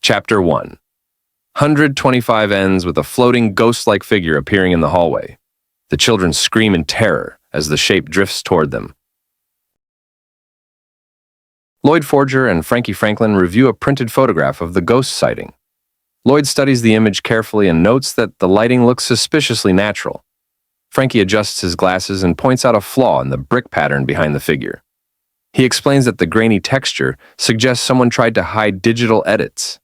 Chapter 1. 125 ends with a floating ghost-like figure appearing in the hallway. The children scream in terror as the shape drifts toward them. Lloyd Forger and Frankie Franklin review a printed photograph of the ghost sighting. Lloyd studies the image carefully and notes that the lighting looks suspiciously natural. Frankie adjusts his glasses and points out a flaw in the brick pattern behind the figure. He explains that the grainy texture suggests someone tried to hide digital edits.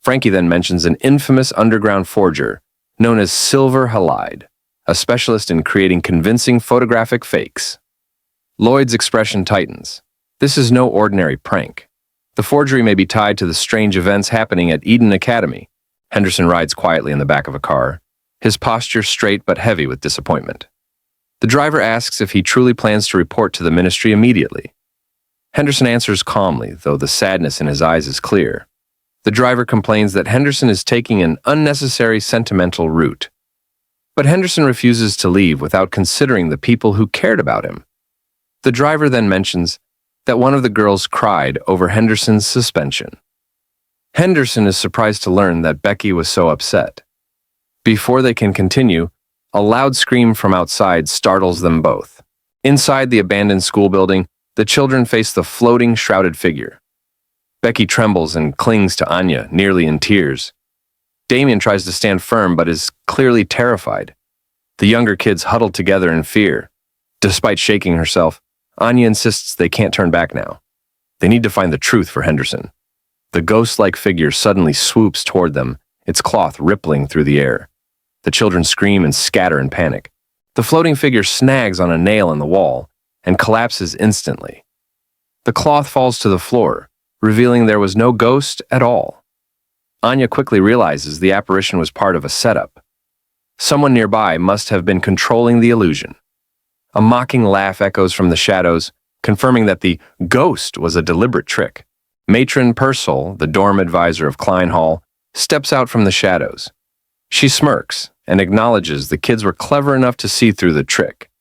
Frankie then mentions an infamous underground forger known as Silver Halide, a specialist in creating convincing photographic fakes. Lloyd's expression tightens. This is no ordinary prank. The forgery may be tied to the strange events happening at Eden Academy. Henderson rides quietly in the back of a car, his posture straight but heavy with disappointment. The driver asks if he truly plans to report to the ministry immediately. Henderson answers calmly, though the sadness in his eyes is clear. The driver complains that Henderson is taking an unnecessary sentimental route. But Henderson refuses to leave without considering the people who cared about him. The driver then mentions that one of the girls cried over Henderson's suspension. Henderson is surprised to learn that Becky was so upset. Before they can continue, a loud scream from outside startles them both. Inside the abandoned school building, the children face the floating, shrouded figure. Becky trembles and clings to Anya, nearly in tears. Damian tries to stand firm but is clearly terrified. The younger kids huddle together in fear. Despite shaking herself, Anya insists they can't turn back now. They need to find the truth for Henderson. The ghost-like figure suddenly swoops toward them, its cloth rippling through the air. The children scream and scatter in panic. The floating figure snags on a nail in the wall and collapses instantly. The cloth falls to the floor, revealing there was no ghost at all. Anya quickly realizes the apparition was part of a setup. Someone nearby must have been controlling the illusion. A mocking laugh echoes from the shadows, confirming that the ghost was a deliberate trick. Matron Persol, the dorm advisor of Klein Hall, steps out from the shadows. She smirks and acknowledges the kids were clever enough to see through the trick.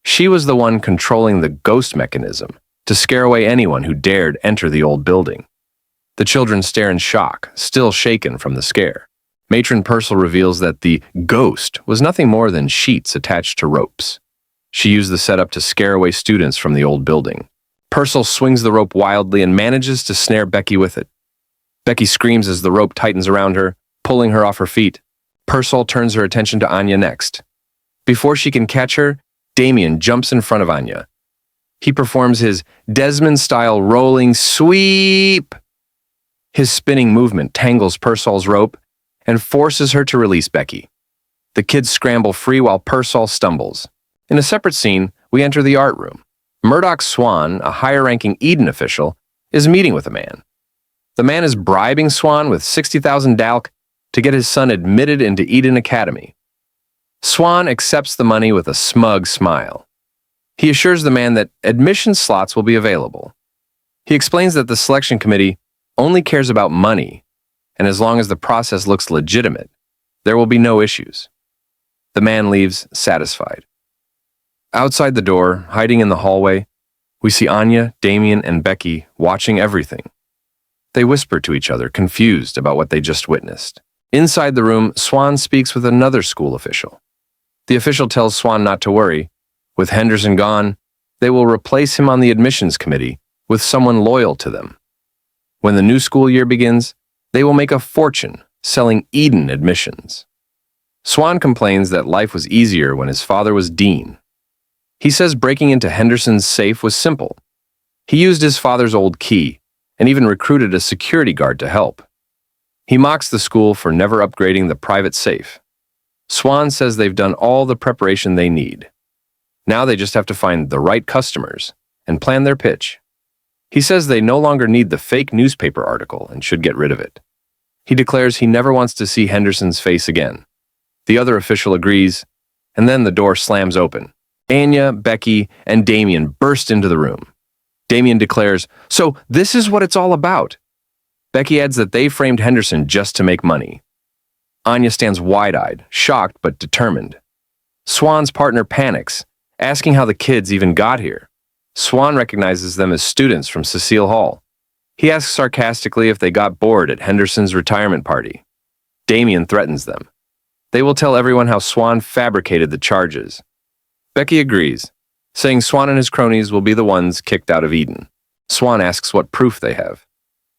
She was the one controlling the ghost mechanism to scare away anyone who dared enter the old building. The children stare in shock, still shaken from the scare. Matron Persol reveals that the ghost was nothing more than sheets attached to ropes. She used the setup to scare away students from the old building. Persol swings the rope wildly and manages to snare Becky with it. Becky screams as the rope tightens around her, pulling her off her feet. Persol turns her attention to Anya next. Before she can catch her, Damian jumps in front of Anya. He performs his Desmond-style rolling sweep. His spinning movement tangles Persol's rope and forces her to release Becky. The kids scramble free while Persol stumbles. In a separate scene, we enter the art room. Murdoch Swan, a higher-ranking Eden official, is meeting with a man. The man is bribing Swan with 60,000 dalk to get his son admitted into Eden Academy. Swan accepts the money with a smug smile. He assures the man that admission slots will be available. He explains that the selection committee only cares about money, and as long as the process looks legitimate, there will be no issues. The man leaves satisfied. Outside the door, hiding in the hallway, we see Anya, Damian, and Becky watching everything. They whisper to each other, confused about what they just witnessed. Inside the room, Swan speaks with another school official. The official tells Swan not to worry. With Henderson gone, they will replace him on the admissions committee with someone loyal to them. When the new school year begins, they will make a fortune selling Eden admissions. Swan complains that life was easier when his father was dean. He says breaking into Henderson's safe was simple. He used his father's old key and even recruited a security guard to help. He mocks the school for never upgrading the private safe. Swan says they've done all the preparation they need. Now they just have to find the right customers and plan their pitch. He says they no longer need the fake newspaper article and should get rid of it. He declares he never wants to see Henderson's face again. The other official agrees, and then the door slams open. Anya, Becky, and Damian burst into the room. Damian declares, "So this is what it's all about." Becky adds that they framed Henderson just to make money. Anya stands wide-eyed, shocked but determined. Swan's partner panics, asking how the kids even got here. Swan recognizes them as students from Cecile Hall. He asks sarcastically if they got bored at Henderson's retirement party. Damian threatens them. They will tell everyone how Swan fabricated the charges. Becky agrees, saying Swan and his cronies will be the ones kicked out of Eden. Swan asks what proof they have.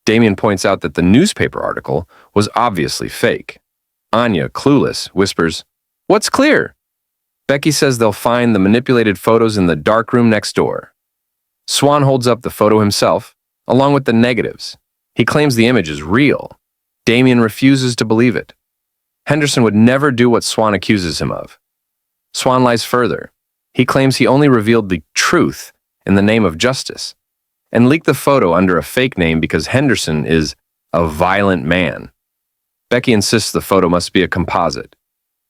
Damian points out that the newspaper article was obviously fake. Anya, clueless, whispers, "What's clear?" Becky says they'll find the manipulated photos in the dark room next door. Swan holds up the photo himself, along with the negatives. He claims the image is real. Damian refuses to believe it. Henderson would never do what Swan accuses him of. Swan lies further. He claims he only revealed the truth in the name of justice, and leaked the photo under a fake name because Henderson is a violent man. Becky insists the photo must be a composite.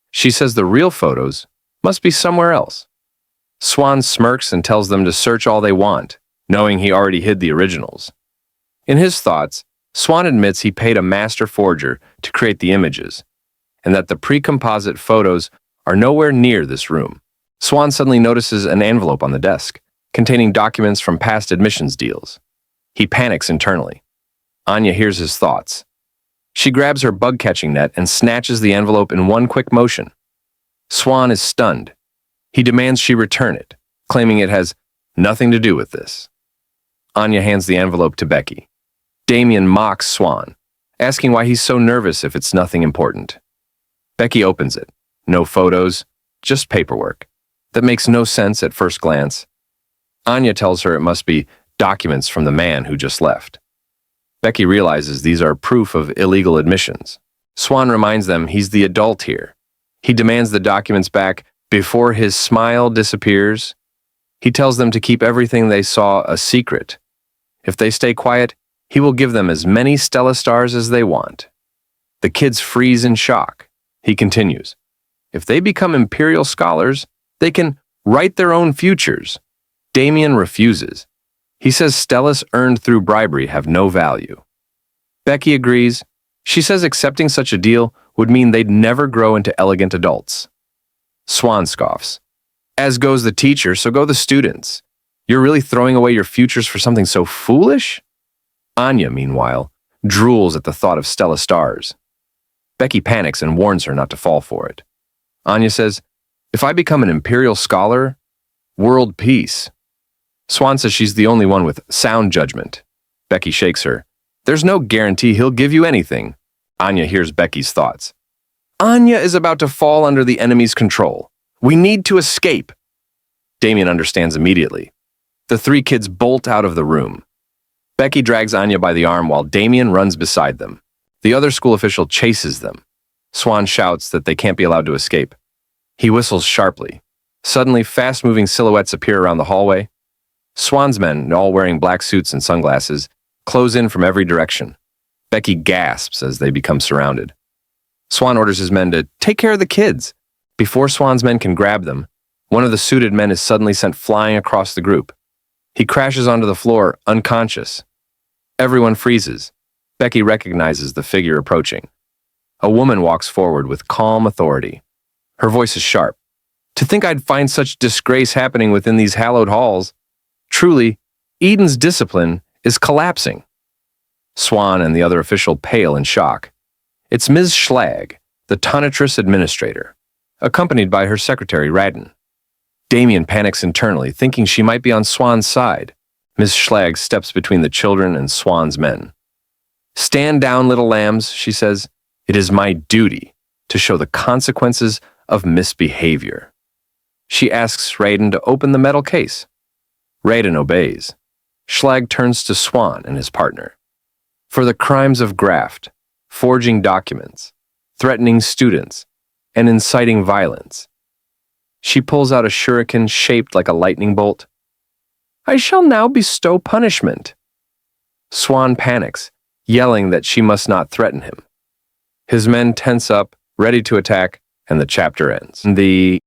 She says the real photos must be somewhere else. Swan smirks and tells them to search all they want, knowing he already hid the originals. In his thoughts, Swan admits he paid a master forger to create the images, and that the pre-composite photos are nowhere near this room. Swan suddenly notices an envelope on the desk, containing documents from past admissions deals. He panics internally. Anya hears his thoughts. She grabs her bug-catching net and snatches the envelope in one quick motion. Swan is stunned. He demands she return it, claiming it has nothing to do with this. Anya hands the envelope to Becky. Damian mocks Swan, asking why he's so nervous if it's nothing important. Becky opens it. No photos, just paperwork. That makes no sense at first glance. Anya tells her it must be documents from the man who just left. Becky realizes these are proof of illegal admissions. Swan reminds them he's the adult here. He demands the documents back before his smile disappears. He tells them to keep everything they saw a secret. If they stay quiet, he will give them as many Stella stars as they want. The kids freeze in shock. He continues, if they become Imperial scholars, they can write their own futures. Damian refuses. He says Stellas earned through bribery have no value. Becky agrees. She says accepting such a deal would mean they'd never grow into elegant adults. Swan scoffs. As goes the teacher, so go the students. You're really throwing away your futures for something so foolish? Anya, meanwhile, drools at the thought of Stella stars. Becky panics and warns her not to fall for it. Anya says, if I become an Imperial scholar, world peace. Swan says she's the only one with sound judgment. Becky shakes her. There's no guarantee he'll give you anything. Anya hears Becky's thoughts. Anya is about to fall under the enemy's control. We need to escape. Damian understands immediately. The three kids bolt out of the room. Becky drags Anya by the arm while Damian runs beside them. The other school official chases them. Swan shouts that they can't be allowed to escape. He whistles sharply. Suddenly, fast-moving silhouettes appear around the hallway. Swan's men, all wearing black suits and sunglasses, close in from every direction. Becky gasps as they become surrounded. Swan orders his men to take care of the kids. Before Swan's men can grab them, one of the suited men is suddenly sent flying across the group. He crashes onto the floor, unconscious. Everyone freezes. Becky recognizes the figure approaching. A woman walks forward with calm authority. Her voice is sharp. To think I'd find such disgrace happening within these hallowed halls. Truly, Eden's discipline is collapsing. Swan and the other official pale in shock. It's Ms. Schlag, the tonitress administrator, accompanied by her secretary, Radden. Damian panics internally, thinking she might be on Swan's side. Ms. Schlag steps between the children and Swan's men. Stand down, little lambs, she says. It is my duty to show the consequences of misbehavior. She asks Radden to open the metal case. Radden obeys. Schlag turns to Swan and his partner. For the crimes of graft, forging documents, threatening students, and inciting violence. She pulls out a shuriken shaped like a lightning bolt. I shall now bestow punishment. Swan panics, yelling that she must not threaten him. His men tense up, ready to attack, and the chapter ends. The